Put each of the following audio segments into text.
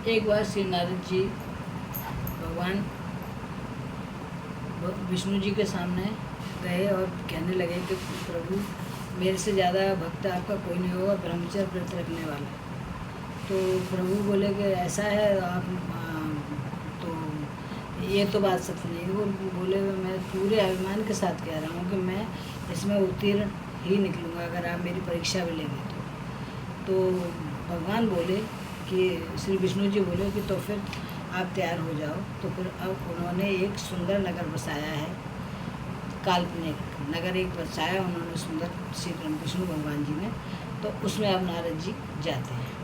एक बार श्री नारद जी भगवान विष्णु जी के सामने गए और कहने लगे कि प्रभु, मेरे से ज़्यादा भक्त आपका कोई नहीं होगा, ब्रह्मचर्य व्रत रखने वाला। तो प्रभु बोले कि ऐसा है आप तो ये तो बात सच नहीं। वो बोले मैं पूरे अभिमान के साथ कह रहा हूँ कि मैं इसमें उत्तीर्ण ही निकलूँगा अगर आप मेरी परीक्षा भी लेंगे तो भगवान बोले कि श्री विष्णु जी बोले कि तो फिर आप तैयार हो जाओ। तो फिर अब उन्होंने एक सुंदर नगर बसाया है, काल्पनिक नगर एक बसाया उन्होंने सुंदर, श्री विष्णु भगवान जी ने। तो उसमें अब नारद जी जाते हैं।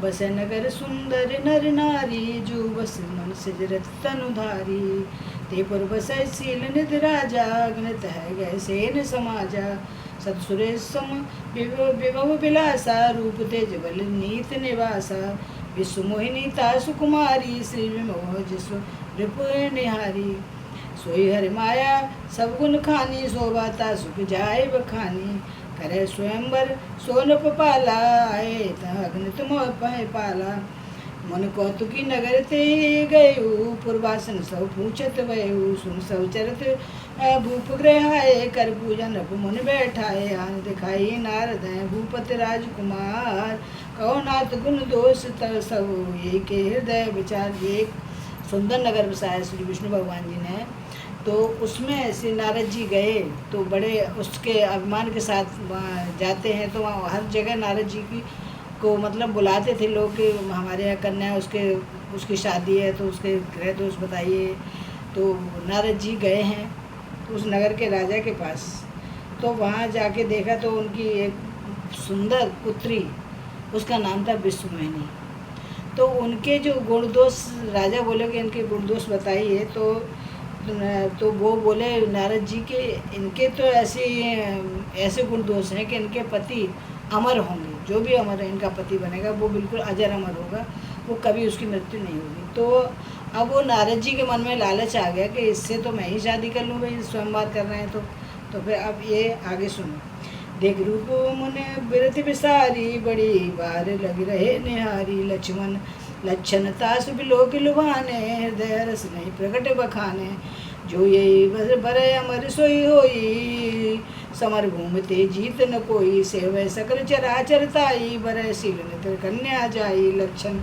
बस नगर सुंदर नर नारी, जो बस मन सिजरत तनुधारी, ते पुर बसै शील निध राजा, अग्नित है गए सेन समाजा, सतसुरेश सम विभव विलासा, रूप तेज बल नीत निवासा, विश्व मोहिनी तासु कुमारी, श्री विमोह जिसु रिपु निहारी, सोई हरि माया सब गुण खानी, शोभाता सुख जाय बखानी, करे स्वयंवर सोन पाला, आए अग्नि तुम पाला, मन कौतुकी नगर ते गयु, पूर्वासन सब पूछत वयु, सुन सब चरत भूप ग्रहाए, कर पूजन रघु मुन बैठाए, आन दिखाई नारद हैं भूपति राजकुमार, कहो नाथ गुण दोष तर सब, ये के हृदय विचार। एक सुंदर नगर बसाया श्री विष्णु भगवान जी ने। तो उसमें श्री नारद जी गए तो बड़े उसके अभिमान के साथ जाते हैं। तो वहाँ हर जगह नारद जी की को मतलब बुलाते थे लोग कि हमारे यहाँ कन्या उसकी शादी है तो उसके गृह दोष बताइए। तो नारद जी गए हैं उस नगर के राजा के पास। तो वहाँ जाके देखा तो उनकी एक सुंदर पुत्री, उसका नाम था विश्वमोहिनी। तो उनके जो गुण दोष राजा बोले कि इनके गुण दोष बताइए। तो वो बोले नारद जी के इनके तो ऐसे गुण दोष हैं कि इनके पति अमर होंगे, जो भी अमर है इनका पति बनेगा वो बिल्कुल अजर अमर होगा, वो कभी उसकी मृत्यु नहीं होगी। तो अब वो नारद जी के मन में लालच आ गया कि इससे तो मैं ही शादी कर लूँ, भाई स्वयंवर कर रहे हैं तो फिर अब ये आगे सुनो। देख रूप मुने बिरति विसारी, बड़ी बार लग रहे निहारी, लक्ष्मण लक्षण तासु बिलोक लुभाने, हृदय रस नहीं प्रकट बखाने, जो यही बर अमर सोई होई, समर घूमते जीत न कोई, सेवय सकल चराचर ताई, बर शील नितर कन्या जाई, लक्षण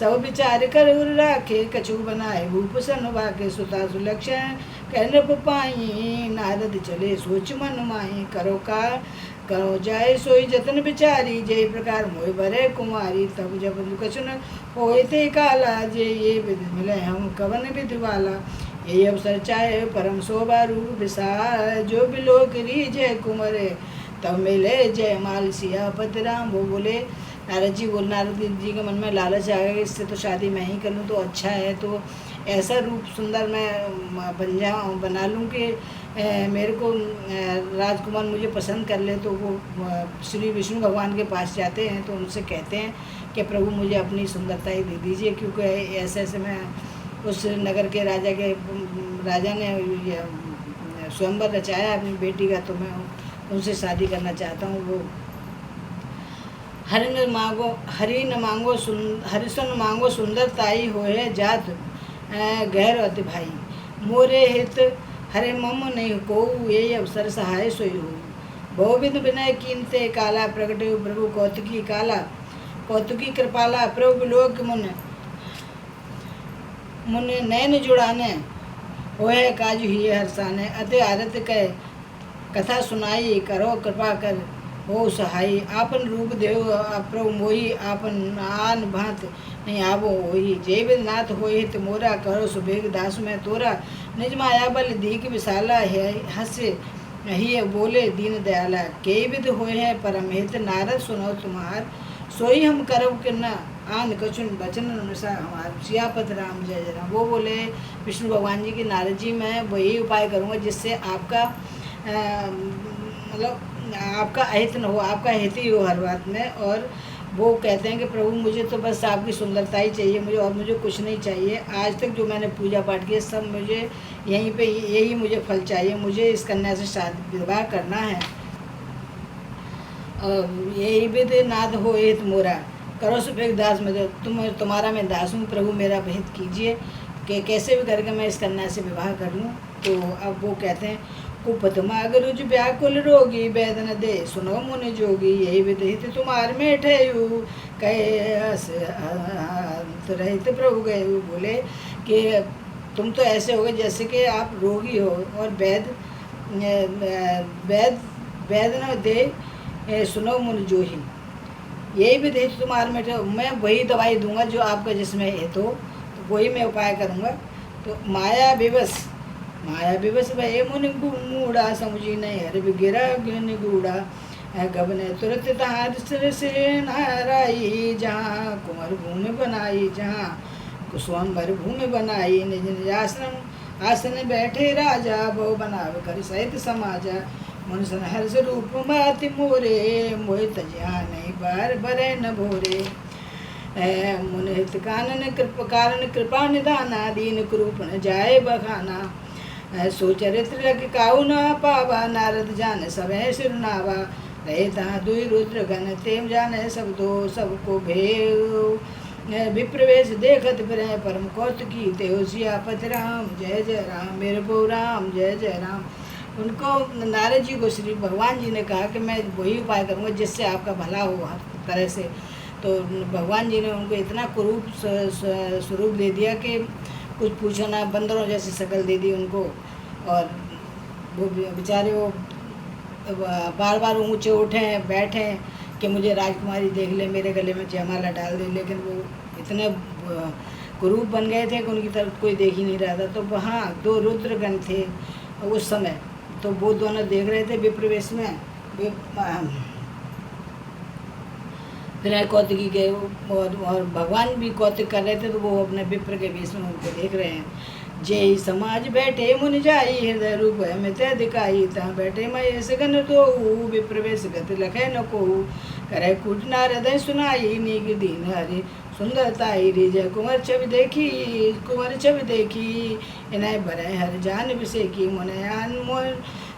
सब विचार कर उर राखे, कछु बनाए भूप सन वाके, सुता सुलक्षण कहन पाई, नारद चले सोच मन माही, करो जाए सोई जतन बिचारी, जय प्रकार मोह भरे कुमारी, तब जब कछु न होए ते काला, जे ये विधि मिले हम कवन विधि वाला, ये अवसर चाहे परम शोभा रूप विसार, जो बिलोक जय कुमरे तब मिले जय माल सियापत राम। वो बोले नारद जी के मन में लालच आ गया, इससे तो शादी मैं ही कर लूँ तो अच्छा है, तो ऐसा रूप सुंदर मैं बना लूँ कि मेरे को राजकुमार मुझे पसंद कर ले। तो वो श्री विष्णु भगवान के पास जाते हैं तो उनसे कहते हैं कि प्रभु मुझे अपनी सुंदरता ही दे दीजिए, क्योंकि ऐसे मैं उस नगर के राजा ने स्वयंवर रचाया अपनी बेटी का, तो मैं उनसे शादी करना चाहता हूँ। वो हरिसन मांगो सुंदर ताई होए, जात गैर अति भाई, मोरे हित हरे मम नहीं को, ये अवसर सहाय सोई हो, बहुविध विनय कीनते काला, प्रगट प्रभु कौतुकी काला, कौतुकी कृपाला, प्रभु लोक मुन नैन जुड़ाने, होए काज ही हरसाने, अति आरत कह कथा सुनाई, करो कृपा कर हो सहाई, आपन रूप देव प्रभु मोही, आपन आन भांत नहीं आवो होई, जय विदनाथ होई हित मोरा, करो सुबेग दास में तोरा, निज माया बल दीक विशाला है, हस्य ही बोले दीन दयाला, के विध होए है परम हित, नारद सुनो तुम्हार, सोई हम करब कि न आन कछुन बचन अनुसार हमार, सियापत राम जय जय राम। वो बोले विष्णु भगवान जी की नारद जी मैं वही उपाय करूँगा जिससे आपका मतलब आपका अहित न हो, आपका हित ही हो हर बात में। और वो कहते हैं कि प्रभु मुझे तो बस आपकी सुंदरता ही चाहिए, मुझे और मुझे कुछ नहीं चाहिए। आज तक जो मैंने पूजा पाठ किया सब मुझे यहीं पे यही मुझे फल चाहिए, मुझे इस कन्या से शादी विवाह करना है। यही विध नाद हो हित मोरा, करो सो एक दास में तुम्हारा मैं दास हूँ, प्रभु मेरा भेद कीजिए कि कैसे भी करके मैं इस कन्या से विवाह कर लूँ। तो अब वो कहते हैं, कुपत माग रुज व्याकुल रोगी, वेदन दे सुनो मुनि जोगी, यही विधित तुम्हार में ठेयु, कहे रहित प्रभु गए। बोले कि तुम तो ऐसे हो गए जैसे कि आप रोगी हो, और वेद वेद वेद न दे सुनो मुनि जोही, यही भी दे तुम्हारे में, मैं वही दवाई दूंगा जो आपका जिसमें है, तो वही मैं उपाय करूंगा। तो माया विवश भय मुनि मूढ़ा, समझी नहीं हर गिरा निगूढ़ा, गबने तुरंत तहार सिर से नाराई, जहाँ कुंवर भूमि बनाई, जहाँ कुसुम्बर भूमि बनाई, निज निज आसन बैठे राजा, बहु बनाव कर सहित समाजा, मनुष्य हर्ष रूप माति मोरे, मोहि तजिया नहीं बार बरे न भोरे, मुनिहित कारण कृपा निदाना, दीन कुरूप न जाए बखाना, सो चरित्र लग काऊ न पावा, नारद जान सभे सिरनावा, रहे तहाँ दुई रुद्र गण, तेम जाने सब दो सबको भेव, विप्रवेश देखत फिरे परम कौतुकी, तेहो सियापति राम जय जय राम, मेरे बो राम जय जय राम। उनको नारद जी को श्री भगवान जी ने कहा कि मैं वही उपाय करूँगा जिससे आपका भला हो हर तरह से। तो भगवान जी ने उनको इतना कुरूप स्वरूप दे दिया कि कुछ पूछो ना, बंदरों जैसी शक्ल दे दी उनको, और वो बेचारे वो बार बार ऊँचे उठे बैठे कि मुझे राजकुमारी देख ले, मेरे गले में जयमाला डाल दे, लेकिन वो इतने कुरूप बन गए थे कि उनकी तरफ कोई देख ही नहीं रहा था। तो वहाँ दो रुद्रगण थे उस समय, तो वो दोनों देख रहे थे विप्रवेश में, फिर कौतुकी के, और भगवान भी कौतुक कर रहे थे, तो वो अपने विप्र के वेश में उनको देख रहे हैं। जय समाज बैठे मुनि जाई, हृदय रूप में तय दिखाई, तहाँ बैठे मैं सगन तो विप्रवेश गत लखे न को, करे कुट नारद सुनाई, नीक दीन हरि सुंदरताई, रे जय कुंवर छवि देखी, इन्हें भरे हर जान विषेकी, मुनयान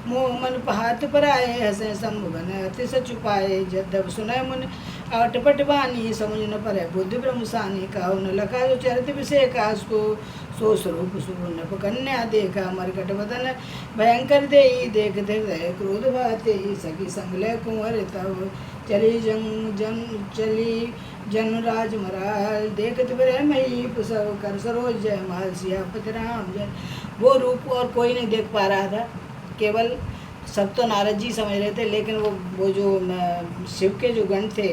मोह मन पहात पर आए, हंसे शंभु बन अति सच छुपाए, जब सुनय मुन अटपट बानी, समझ न परे बुद्धि ब्रह्मसानी, काहु न लखा जो चरित विषेका, सो स्वरूप सुनप कन्या देखा, मरकट वदन भयंकर देई, देखते रहे क्रोध भाते, सखी संगले कुंवर तब चली चली जन राज महाराज, देखते रहे मई पुसव कर सरोज जय माल, सियापति राम जय। वो रूप और कोई नहीं देख पा रहा था, केवल सब तो नारद जी समझ रहे थे, लेकिन वो जो शिव के जो गण थे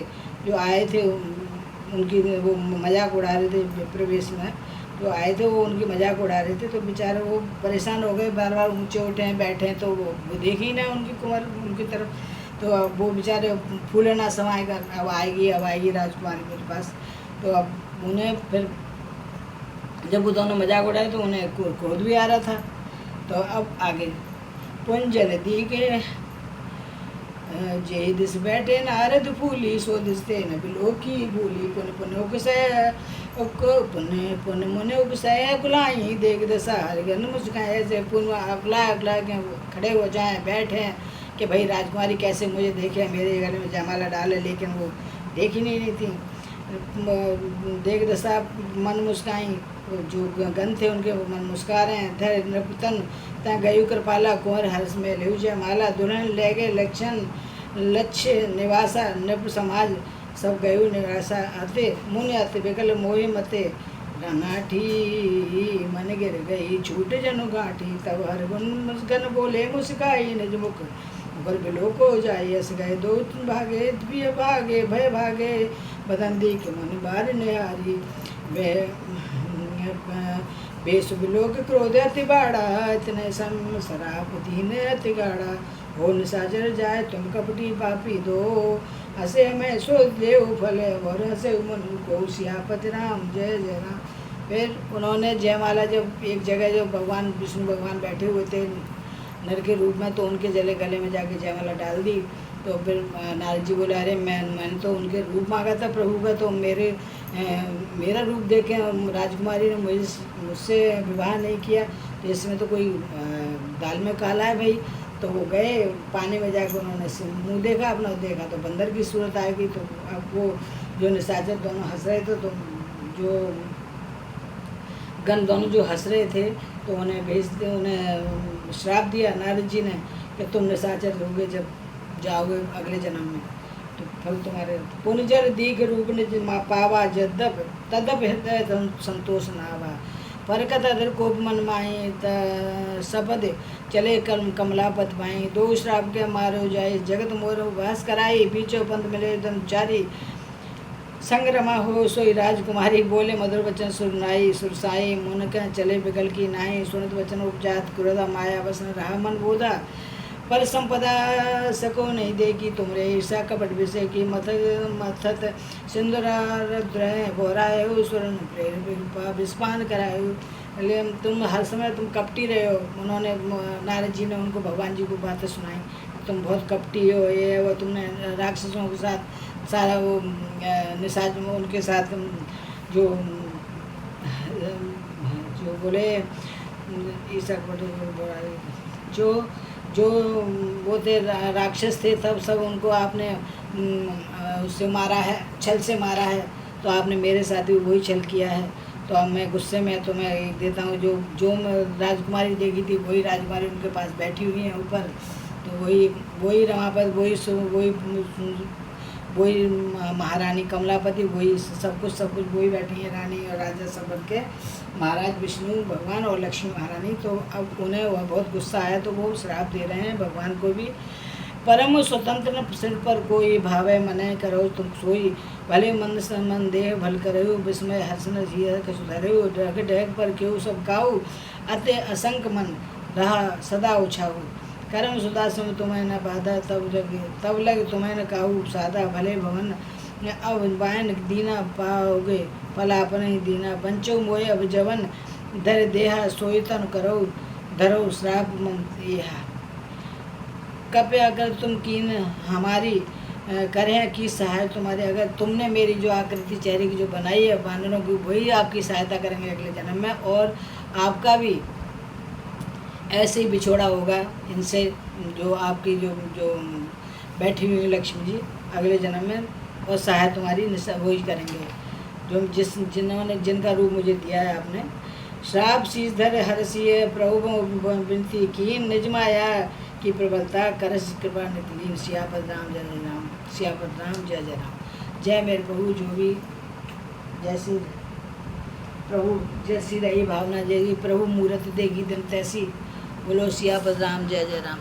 जो आए थे, उनकी वो मजाक उड़ा रहे थे विप्रवेश में, जो आए थे वो उनकी मजाक उड़ा रहे थे। तो बेचारे वो परेशान हो गए, बार बार ऊँचे उठे हैं बैठे हैं, तो वो देख ही ना उनकी कुंवर उनकी तरफ, तो अब वो बेचारे फूले ना समाएगा, अब आएगी राजकुमारी मेरे पास। तो अब उन्हें फिर जब वो दोनों मजाक उड़ाए तो उन्हें क्रोध भी आ रहा था। तो अब आगे पुंजल दी के जे दिस बैठे नारद फूली, सो दिस ते न बिलोकी भूली, पुन पुन उपसय पुन मुन उपसय कुलाई, देख दशा हरिगन मुस्काए, ऐसे पुन अगला के खड़े हो जाएं बैठे कि भाई राजकुमारी कैसे मुझे देखे, मेरे गले में जयमाला डाले, लेकिन वो देख ही नहीं थी। देख दशा मन मुस्काई, जो गण थे उनके मन मुस्का रहे हैं। धैर्य नृपतन ता गयु कृपाला, कुंवर हर्ष में लेउ जयमाला, दुल्हन ले गए लक्ष्य निवासा, नृप समाज सब गयु निवासा, आते मुनि आते विकल मोहि मते, रंगाठी मन गिर गई छूट जनु गाठी, तब हर गण बोले मुस्काई, निज मुख पर बिलो को जाई, हस गए दो भागे द्विय भागे, भय भागे बदन दी के मन बार निहारी, बेस बिलोक क्रोध अति बाड़ा, इतने सम शराब दीन अति गाढ़ा, हो निशाचर जाए तुम कपटी पापी दो, हसे मैं सो देव फले, और हसे मन को सियापति राम जय जय राम। फिर उन्होंने जयमाला, जब एक जगह जो भगवान विष्णु भगवान बैठे हुए थे नर के रूप में, तो उनके गले में जाके जयमाला डाल दी। तो फिर नारद जी बोले, अरे मैंने तो उनके रूप मांगा था प्रभु का, तो मेरा रूप देखे राजकुमारी ने मुझसे विवाह नहीं किया, तो इसमें तो कोई दाल में काला है भाई। तो वो गए पानी में जाकर, उन्होंने मुँह देखा अपना, देखा तो बंदर की सूरत आ गई। तो अब वो जो निशाचर दोनों हंस रहे थे, तो जो गण दोनों जो हंस रहे थे, तो उन्हें श्राप दिया नारद जी ने कि तुम निशाचर होगे जब जाओगे अगले जन्म में, तो फल तुम्हारे पुनजर दीघ रूप निज पावा जद्दप तदप हृदय संतोष नावा परकत अधर कोप मन माही सपद चले कमलापत पाई दो श्राप के मारो जाए जगत मोर वास कराई बीचो पंथ मिले धर्मचारी संग रमा हो सोई राजकुमारी बोले मधुर वचन सुरनाई सुरसाई मुनक चले बिगल की नाई सुनत वचन उपजात क्रोधा माया वसन रहा मन बोधा पर संपदा सको नहीं देगी तुमरे ईर्षा कपट विषय की मथत सिंदूर बोराए हो स्वर्ण प्रेर विस्पान कराए हो। तुम हर समय तुम कपटी रहे हो। उन्होंने नारद जी ने उनको भगवान जी को बातें सुनाई, तुम बहुत कपटी हो, ये वो तुमने राक्षसों के साथ सारा वो निशाच उनके साथ जो जो बोले ईसा जो जो वो थे राक्षस थे, तब सब उनको आपने उससे मारा है, छल से मारा है, तो आपने मेरे साथ भी वही छल किया है। तो अब मैं गुस्से में तुम्हें देता हूँ, जो राजकुमारी देखी थी वही राजकुमारी उनके पास बैठी हुई है ऊपर, तो वही रमापति वही महारानी कमलापति, वही सब कुछ वही बैठी है, रानी और राजा सब बन के महाराज विष्णु भगवान और लक्ष्मी महारानी। तो अब उन्हें वह बहुत गुस्सा आया, तो वो श्राप दे रहे हैं भगवान को भी। परम स्वतंत्र सिर पर कोई भावे मने करो तुम सोई भले मंद मन देह भल करो विस्मय हसन झिय सुधरो डग डग पर क्यों सब गाऊ अति असंक मन रहा सदा उछाऊ कर्म सुदा सम तुम्हें न बाधा तब लग तुम्हें न काहू सादा भले भवन अब बायन दीना पाओगे पला अपने ही दीना बंचो मोए अब जवन धर देहा सोयतन करो धरो श्राप यहा कपे अगर तुम कीन हमारी करें की सहाय तुम्हारे, अगर तुमने मेरी जो आकृति चेहरे की जो बनाई है बानरों की, वही आपकी सहायता करेंगे अगले जन्म में, और आपका भी ऐसे ही बिछोड़ा होगा इनसे, जो आपकी जो बैठी हुई लक्ष्मी जी अगले जन्म में, और सहाय तुम्हारी वही करेंगे जो जिनका रूप मुझे दिया है आपने। श्राप शीधर हर्षिय प्रभु विनती की निज माया की प्रबलता करस कृपा नितलीन सियापत राम जय जय राम सियापत राम जय जय राम। जय मेरे प्रभु, जो भी जैसी प्रभु जैसी रही भावना, जैसी प्रभु मूर्त देगी दिन तैसी, बोलो सियापत राम जय जय राम।